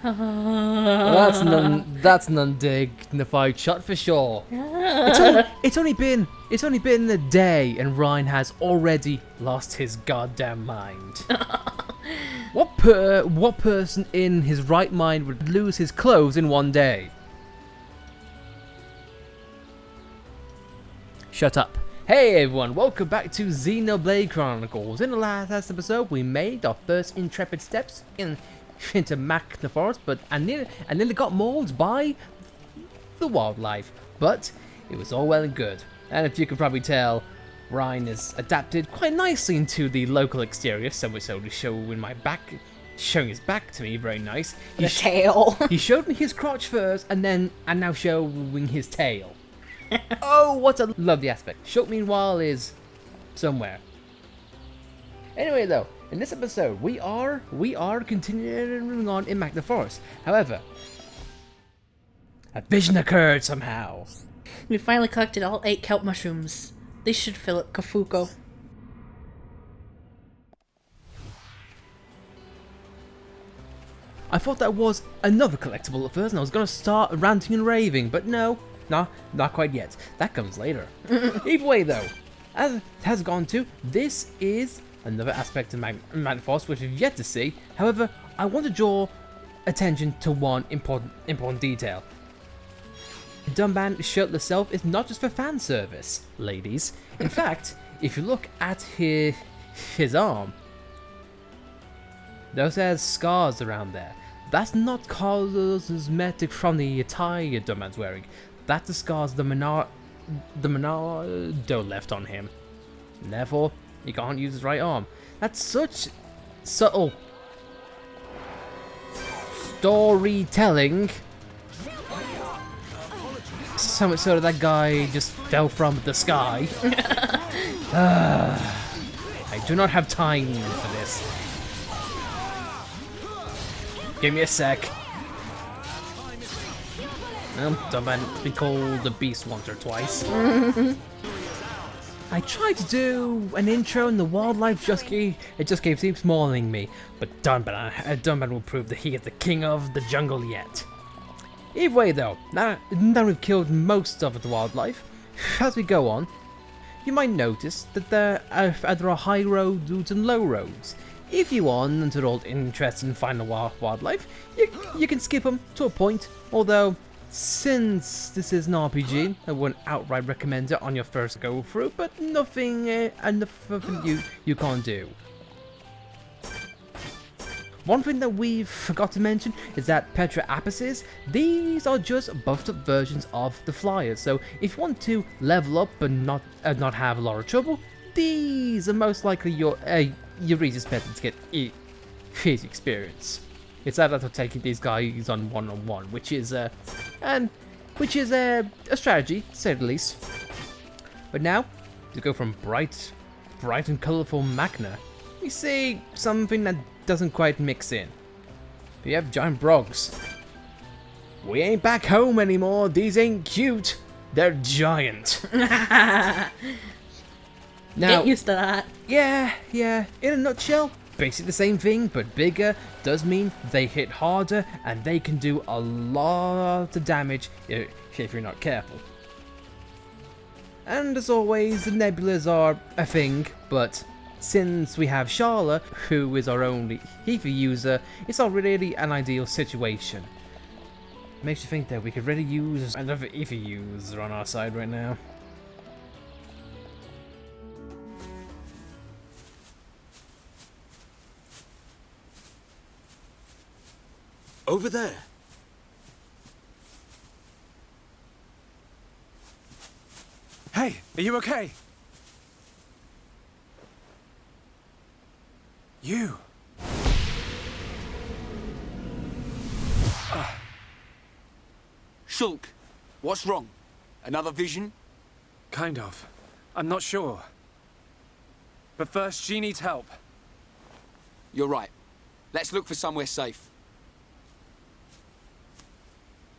That's an undignified shot for sure. It's only been a day and Ryan has already lost his goddamn mind. What person in his right mind would lose his clothes in one day? Shut up. Hey everyone, welcome back to Xenoblade Chronicles. In the last episode, we made our first intrepid steps into Magna Forest, but I nearly got mauled by the wildlife. But it was all well and good. And if you can probably tell, Ryan has adapted quite nicely into the local exterior, so much so to showing his back to me, very nice. The tail. He showed me his crotch first, and now showing his tail. Oh, what a lovely aspect. Shulk, meanwhile, is somewhere. Anyway, though, in this episode, we are continuing on in Magna Forest. However, a vision occurred somehow. We finally collected all 8 kelp mushrooms. They should fill up Kafuko. I thought that was another collectible at first, and I was going to start ranting and raving, but no. Nah, not quite yet. That comes later. Either way, though, as it has gone to, this is another aspect of Magna Forest which we've yet to see. However, I want to draw attention to one important detail. Dunban shirtless self is not just for fan service, ladies. In fact, if you look at his arm, those has scars around there. That's not cosmetic from the attire Dunban's wearing. That's the scars the Monardo left on him. And therefore, he can't use his right arm. That's such subtle storytelling. So much so that guy just fell from the sky. I do not have time for this. Give me a sec. Dunban's been called the Beast once or twice. I tried to do an intro and the wildlife just keeps mauling me. But Dunban will prove that he is the king of the jungle yet. Either way though, now we've killed most of the wildlife, as we go on, you might notice that there are high roads and low roads. If you aren't at all interested in finding wildlife, you can skip them to a point, although since this is an RPG, I wouldn't outright recommend it on your first go through, but nothing you can't do. One thing that we forgot to mention is that Petra Apices, these are just buffed up versions of the flyers, so if you want to level up but not have a lot of trouble, these are most likely your easiest method to get his experience. It's that of taking these guys on one-on-one, which is a strategy, to say the least. But now, to go from bright and colourful Magna, we see something that doesn't quite mix in. We have giant brogs. We ain't back home anymore. These ain't cute. They're giant. Now, get used to that. Yeah. In a nutshell, basically the same thing, but bigger does mean they hit harder and they can do a lot of damage if you're not careful. And as always, the nebulas are a thing, but since we have Sharla, who is our only Ether user, it's not really an ideal situation. Makes you think that we could really use another Ether user on our side right now. Over there. Hey, are you okay? You. Shulk, what's wrong? Another vision? Kind of. I'm not sure. But first, she needs help. You're right. Let's look for somewhere safe.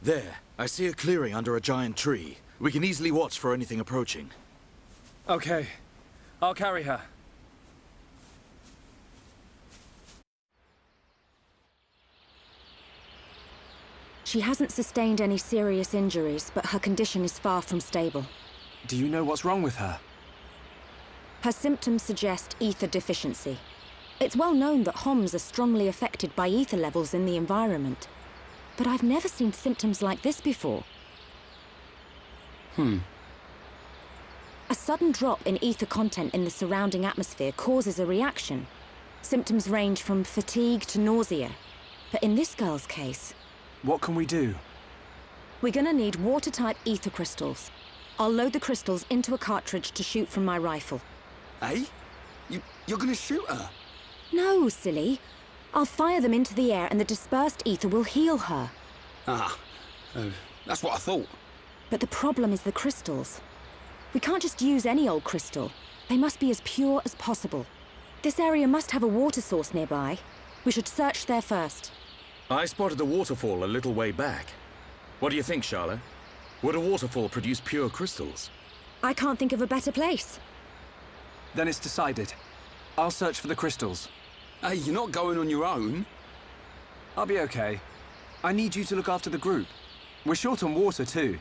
There, I see a clearing under a giant tree. We can easily watch for anything approaching. Okay, I'll carry her. She hasn't sustained any serious injuries, but her condition is far from stable. Do you know what's wrong with her? Her symptoms suggest ether deficiency. It's well known that Homs are strongly affected by ether levels in the environment. But I've never seen symptoms like this before. A sudden drop in ether content in the surrounding atmosphere causes a reaction. Symptoms range from fatigue to nausea. But in this girl's case... What can we do? We're gonna need water-type ether crystals. I'll load the crystals into a cartridge to shoot from my rifle. Eh? You're gonna shoot her? No, silly. I'll fire them into the air and the dispersed ether will heal her. That's what I thought. But the problem is the crystals. We can't just use any old crystal. They must be as pure as possible. This area must have a water source nearby. We should search there first. I spotted a waterfall a little way back. What do you think, Charlotte? Would a waterfall produce pure crystals? I can't think of a better place. Then it's decided. I'll search for the crystals. Hey, you're not going on your own. I'll be okay. I need you to look after the group. We're short on water too,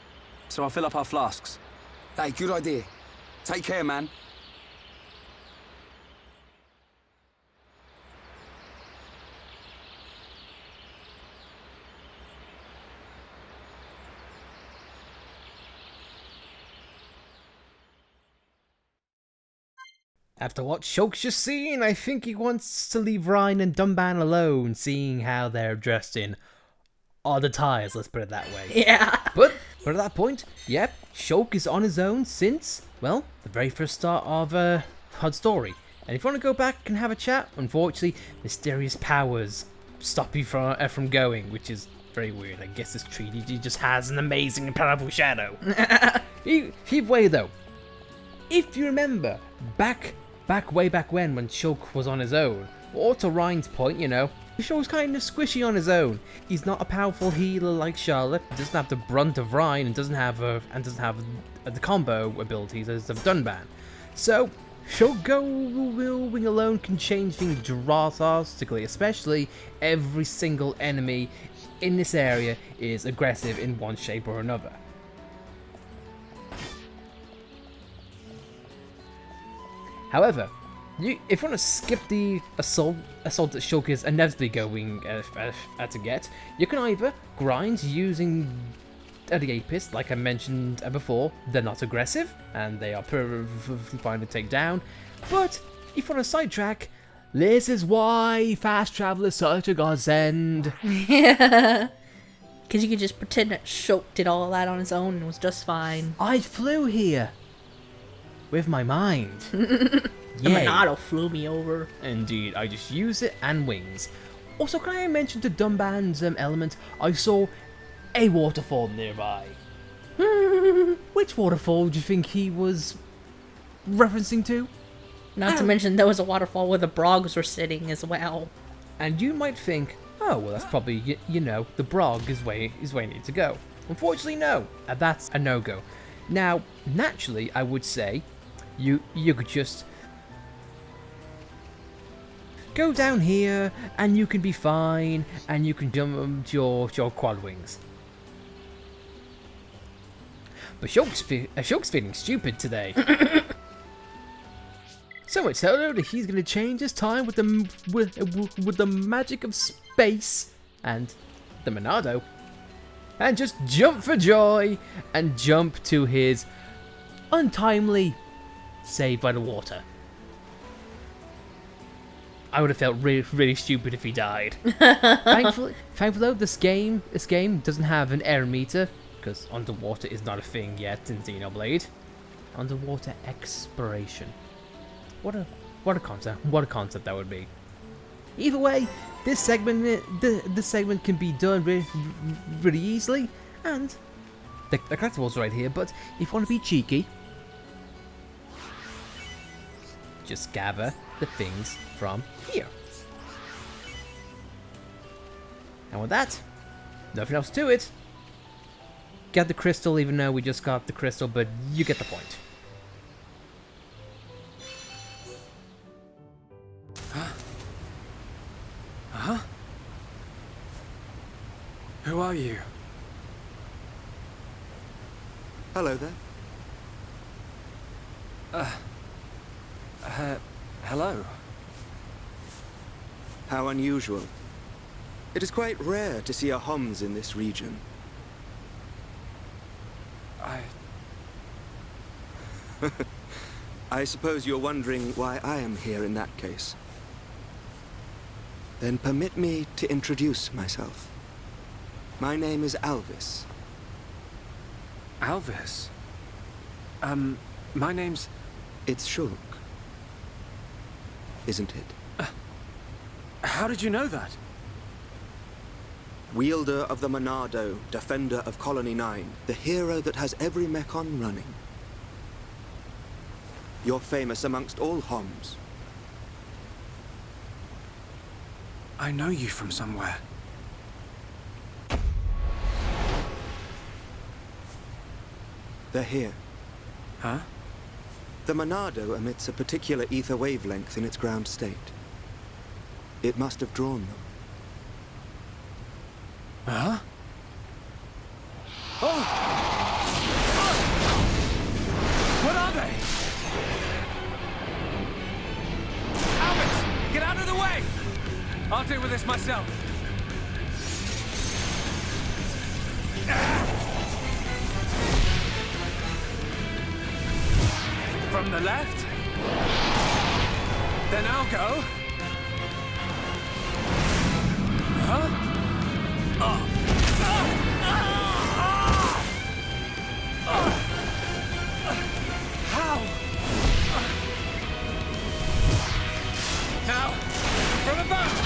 so I'll fill up our flasks. Hey, good idea. Take care, man. After what Shulk's just seen, I think he wants to leave Ryan and Dunban alone, seeing how they're dressed in odd attires, let's put it that way. Yeah. But at that point, yep, Shulk is on his own since, well, the very first start of HUD story. And if you want to go back and have a chat, unfortunately, mysterious powers stop you from going, which is very weird. I guess this treaty just has an amazing and powerful shadow. Either way though, if you remember, way back when Shulk was on his own, or to Ryan's point, you know, Shulk's kind of squishy on his own. He's not a powerful healer like Charlotte. He doesn't have the brunt of Ryan and doesn't have the combo abilities as of Dunban. So Shulk going alone can change things drastically, especially every single enemy in this area is aggressive in one shape or another. However, if you want to skip the assault that Shulk is inevitably going to get, you can either grind using the Apis, like I mentioned before. They're not aggressive, and they are perfectly fine to take down. But if you want to sidetrack, this is why fast travel is such a godsend. Yeah. Because you could just pretend that Shulk did all that on his own and was just fine. I flew here with my mind. The Monado flew me over. Indeed, I just use it and wings. Also, can I mention to Dunban's element, I saw a waterfall nearby. Which waterfall do you think he was referencing to? Not to mention there was a waterfall where the Brogs were sitting as well. And you might think, oh, well, that's probably, you know, the Brog is where you need to go. Unfortunately, no. That's a no-go. Now, naturally, I would say, you could just go down here, and you can be fine, and you can jump to your quad wings. But Shulk's feeling stupid today. So much so that he's going to change his time with the magic of space and the Monado, and just jump for joy and jump to his untimely save by the water. I would have felt really stupid if he died. Thankfully though, this game doesn't have an error meter, because underwater is not a thing yet in Xenoblade. Underwater exploration. What a concept that would be. Either way, this segment can be done really easily, and the collectibles are right here. But if you want to be cheeky, just gather the things from here. And with that, nothing else to it. Get the crystal, even though we just got the crystal, but you get the point. Who are you? Hello there. Hello. How unusual. It is quite rare to see a Homs in this region. I suppose you're wondering why I am here in that case. Then permit me to introduce myself. My name is Alvis. Alvis? My name's... It's Shulk. Isn't it? How did you know that? Wielder of the Monado, defender of Colony 9, the hero that has every mechon running. You're famous amongst all Homs. I know you from somewhere. They're here. Huh? The Monado emits a particular ether wavelength in its ground state. It must have drawn them. Huh? Oh! What are they? Albert! Get out of the way! I'll deal with this myself. From the left? Then I'll go. Huh? How? Now, from above!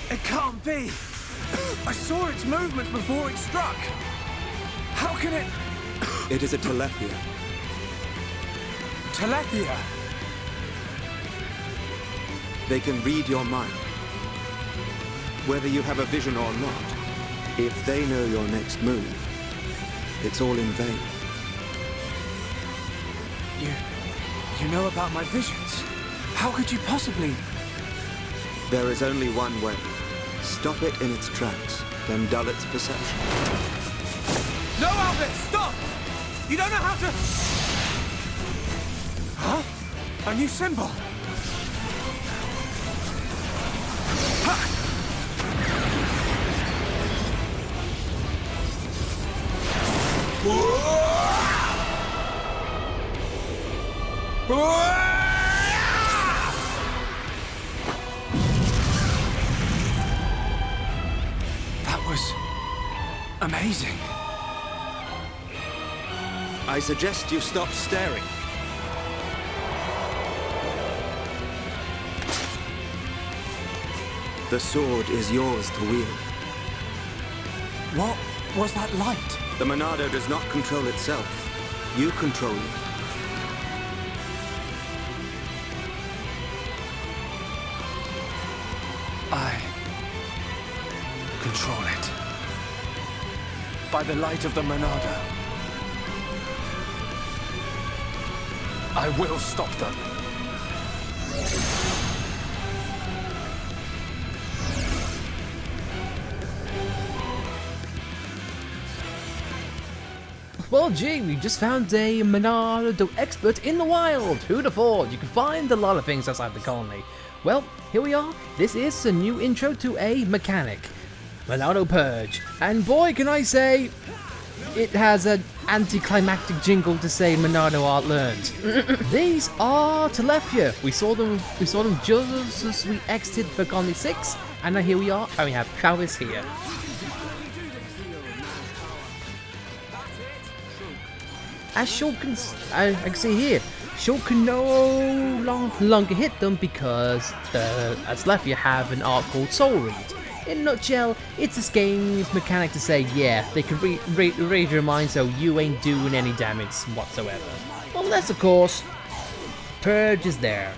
It can't be! I saw its movements before it struck! How can it... It is a Telethia. Telethia? They can read your mind. Whether you have a vision or not, if they know your next move, it's all in vain. You know about my visions? How could you possibly... There is only one way. Stop it in its tracks, then dull its perception. No, Albert! Stop! You don't know how to... Huh? A new symbol? Ha! That was... amazing. I suggest you stop staring. The sword is yours to wield. What was that light? The Monado does not control itself. You control it. I control it. By the light of the Monado. I will stop them. Well, gee, we just found a Monado expert in the wild. Who'd have thought? You can find a lot of things outside the colony. Well, here we are. This is a new intro to a mechanic, Monado Purge. And boy, can I say, it has an anticlimactic jingle to say Monado art learned. These are Telethia. We saw them just as we exited for Colony 6, and now here we are, and we have Travis here. As Shulk can, I can see here, Shulk can no longer hit them because as Telethia have an art called Soul Read. In a nutshell, it's this game's mechanic to say, yeah, they can read your mind so you ain't doing any damage whatsoever. Unless, of course, Purge is there.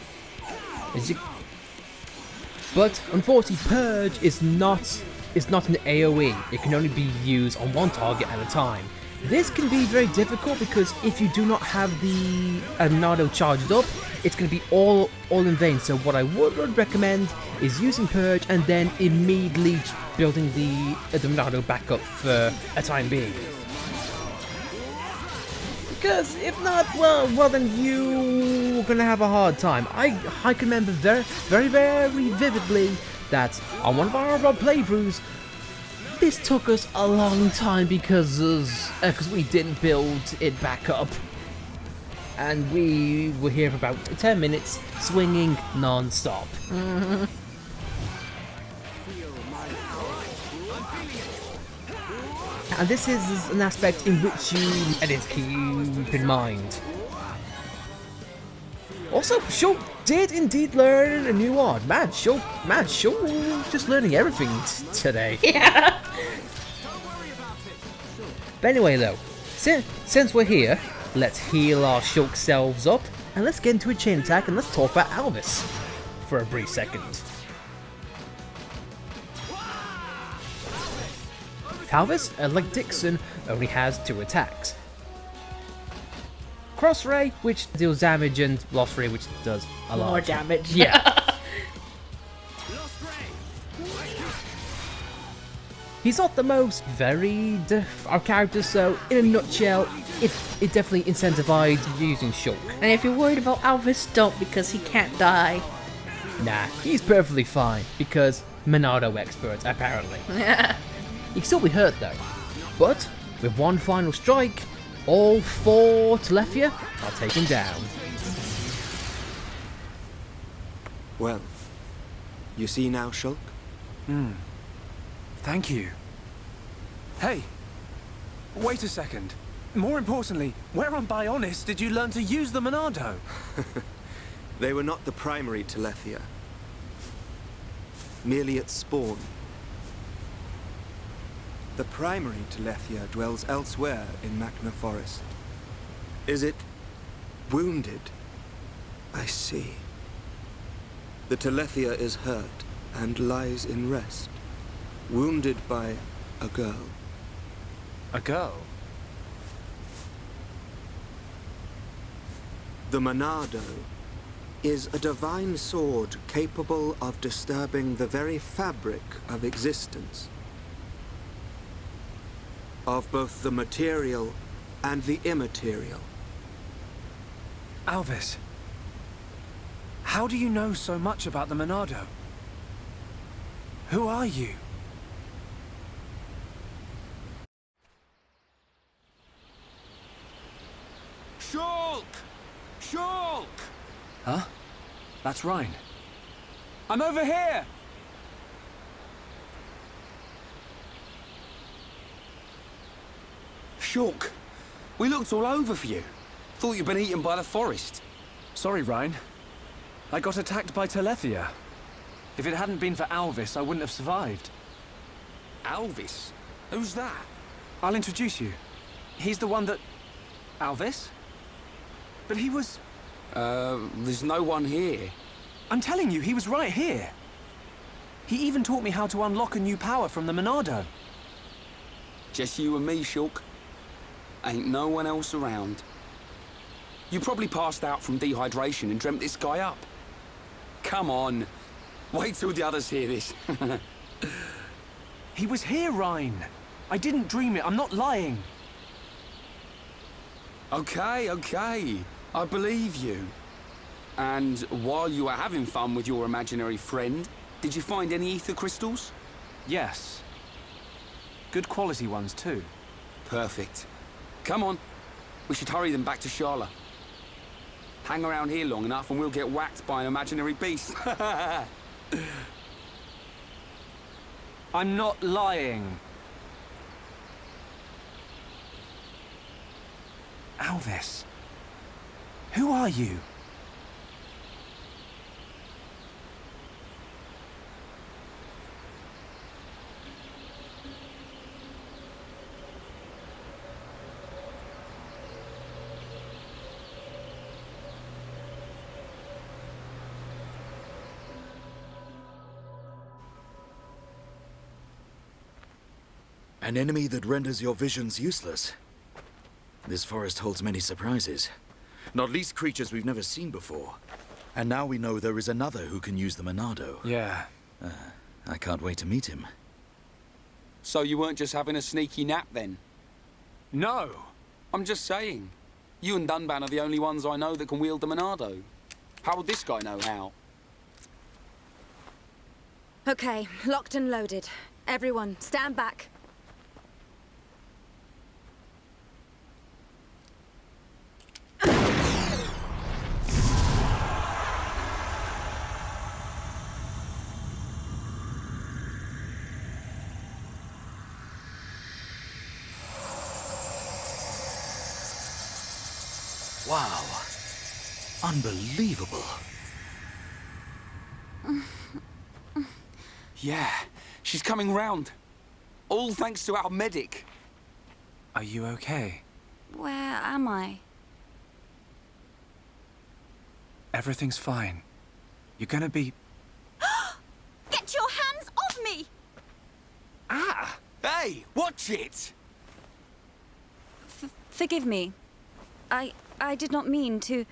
But unfortunately, Purge is not an AoE. It can only be used on one target at a time. This can be very difficult because if you do not have the Monado charged up, it's going to be all in vain. So what I would recommend is using Purge and then immediately building the Monado back up for a time being. Because if not, well then you're going to have a hard time. I can remember very vividly that on one of our playthroughs, this took us a long time because we didn't build it back up. And we were here for about 10 minutes, swinging non-stop. And this is an aspect in which you need to keep in mind. Also, Shulk did indeed learn a new art. Man, Shulk just learning everything today. Yeah. But anyway though, since we're here, let's heal our Shulk selves up, and let's get into a chain attack, and let's talk about Alvis for a brief second. Alvis, like Dixon, only has 2 attacks. Cross Ray, which deals damage, and Lost Ray, which does a lot More damage. Yeah. He's not the most varied of characters, so in a nutshell, it definitely incentivized using Shulk. And if you're worried about Alvis, don't, because he can't die. Nah, he's perfectly fine, because Monado expert, apparently. He can still be hurt though. But, with one final strike, all 4 Telethia are taken down. Well, you see now, Shulk? Thank you. Hey, wait a second. More importantly, where on Bionis did you learn to use the Monado? They were not the primary Telethia. Merely its spawn. The primary Telethia dwells elsewhere in Machna Forest. Is it wounded? I see. The Telethia is hurt and lies in rest. Wounded by a girl. A girl? The Monado is a divine sword capable of disturbing the very fabric of existence. Of both the material and the immaterial. Alvis, how do you know so much about the Monado? Who are you? Shulk! Shulk! Huh? That's Ryan. I'm over here! Shulk, we looked all over for you. Thought you'd been eaten by the forest. Sorry, Ryan. I got attacked by Telethia. If it hadn't been for Alvis, I wouldn't have survived. Alvis? Who's that? I'll introduce you. He's the one that... Alvis? But he was... There's no one here. I'm telling you, he was right here. He even taught me how to unlock a new power from the Monado. Just you and me, Shulk. Ain't no one else around. You probably passed out from dehydration and dreamt this guy up. Come on. Wait till the others hear this. He was here, Ryan. I didn't dream it. I'm not lying. Okay, okay. I believe you. And while you were having fun with your imaginary friend, did you find any ether crystals? Yes. Good quality ones, too. Perfect. Come on. We should hurry them back to Shala. Hang around here long enough and we'll get whacked by an imaginary beast. I'm not lying. Alvis, who are you? An enemy that renders your visions useless. This forest holds many surprises. Not least creatures we've never seen before. And now we know there is another who can use the Monado. Yeah. I can't wait to meet him. So you weren't just having a sneaky nap then? No! I'm just saying. You and Dunban are the only ones I know that can wield the Monado. How would this guy know how? Okay, locked and loaded. Everyone, stand back. Wow. Unbelievable. Yeah, she's coming round. All thanks to our medic. Are you okay? Where am I? Everything's fine. You're gonna be... Get your hands off me! Ah! Hey, watch it! Forgive me. I did not mean to...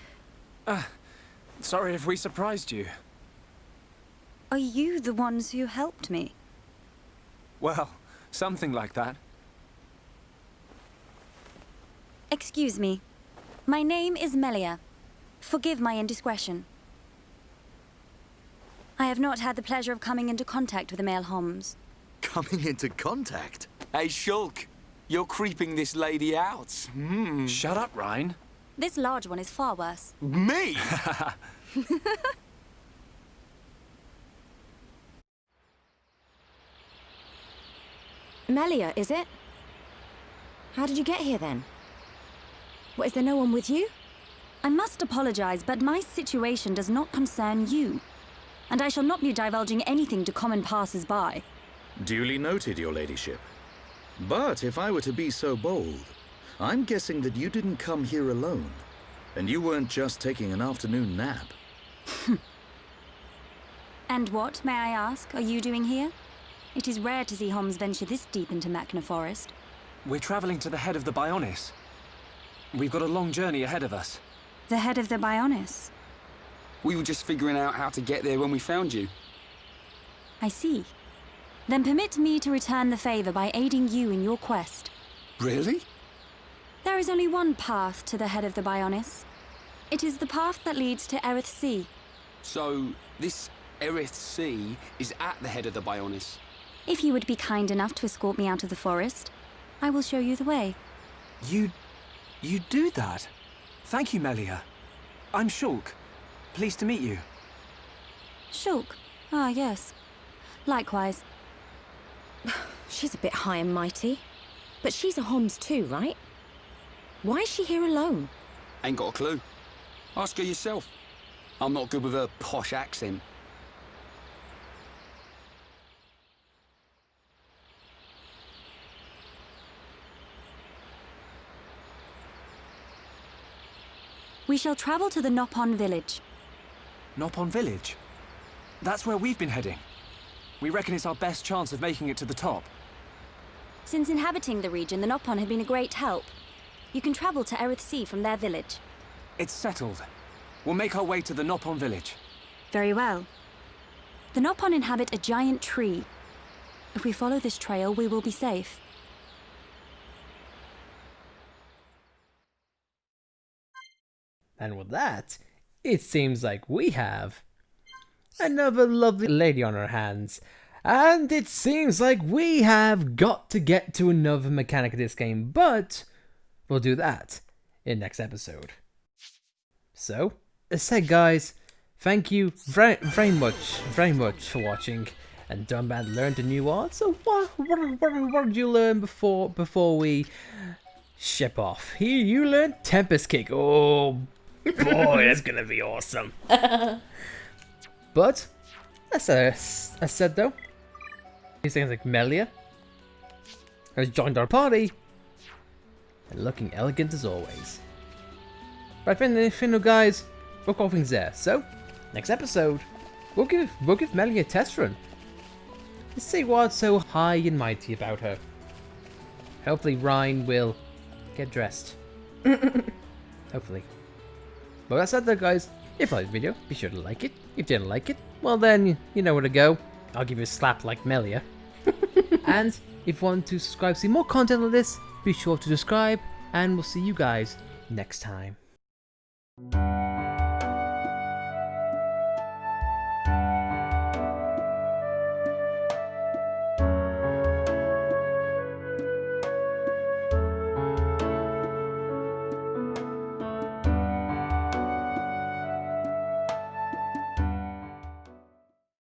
Sorry if we surprised you. Are you the ones who helped me? Well, something like that. Excuse me. My name is Melia. Forgive my indiscretion. I have not had the pleasure of coming into contact with the male Homs. Coming into contact? Hey, Shulk, you're creeping this lady out. Shut up, Ryan. This large one is far worse. Me? Melia, is it? How did you get here then? What, is there no one with you? I must apologize, but my situation does not concern you. And I shall not be divulging anything to common passers-by. Duly noted, your ladyship. But if I were to be so bold, I'm guessing that you didn't come here alone. And you weren't just taking an afternoon nap. And what, may I ask, are you doing here? It is rare to see Homs venture this deep into Machna Forest. We're traveling to the head of the Bionis. We've got a long journey ahead of us. The head of the Bionis? We were just figuring out how to get there when we found you. I see. Then permit me to return the favor by aiding you in your quest. Really? There is only one path to the head of the Bionis. It is the path that leads to Erith Sea. So, this Erith Sea is at the head of the Bionis. If you would be kind enough to escort me out of the forest, I will show you the way. You do that? Thank you, Melia. I'm Shulk. Pleased to meet you. Shulk? Ah, yes. Likewise. She's a bit high and mighty. But she's a Homs too, right? Why is she here alone? Ain't got a clue. Ask her yourself. I'm not good with her posh accent. We shall travel to the Nopon village. Nopon village? That's where we've been heading. We reckon it's our best chance of making it to the top. Since inhabiting the region, the Nopon have been a great help. You can travel to Erith Sea from their village. It's settled. We'll make our way to the Nopon village. Very well. The Nopon inhabit a giant tree. If we follow this trail, we will be safe. And with that, it seems like we have another lovely lady on our hands. And it seems like we have got to get to another mechanic of this game, but we'll do that in next episode. So, as said, guys, thank you very much for watching. And Dunban learned a new art. So what did you learn before we ship off? Here you learned Tempest Kick. Oh boy, that's gonna be awesome. But as said though, these things like Melia has joined our party and looking elegant as always. But final guys, we're all things there. So next episode, we'll give Melia a test run. Let's see what's so high and mighty about her. Hopefully Ryan will get dressed Hopefully. But that said though, guys, if you liked the video, be sure to like it. If you didn't like it, well then, you know where to go. I'll give you a slap like Melia. And if you want to subscribe to see more content like this, be sure to subscribe, and we'll see you guys next time.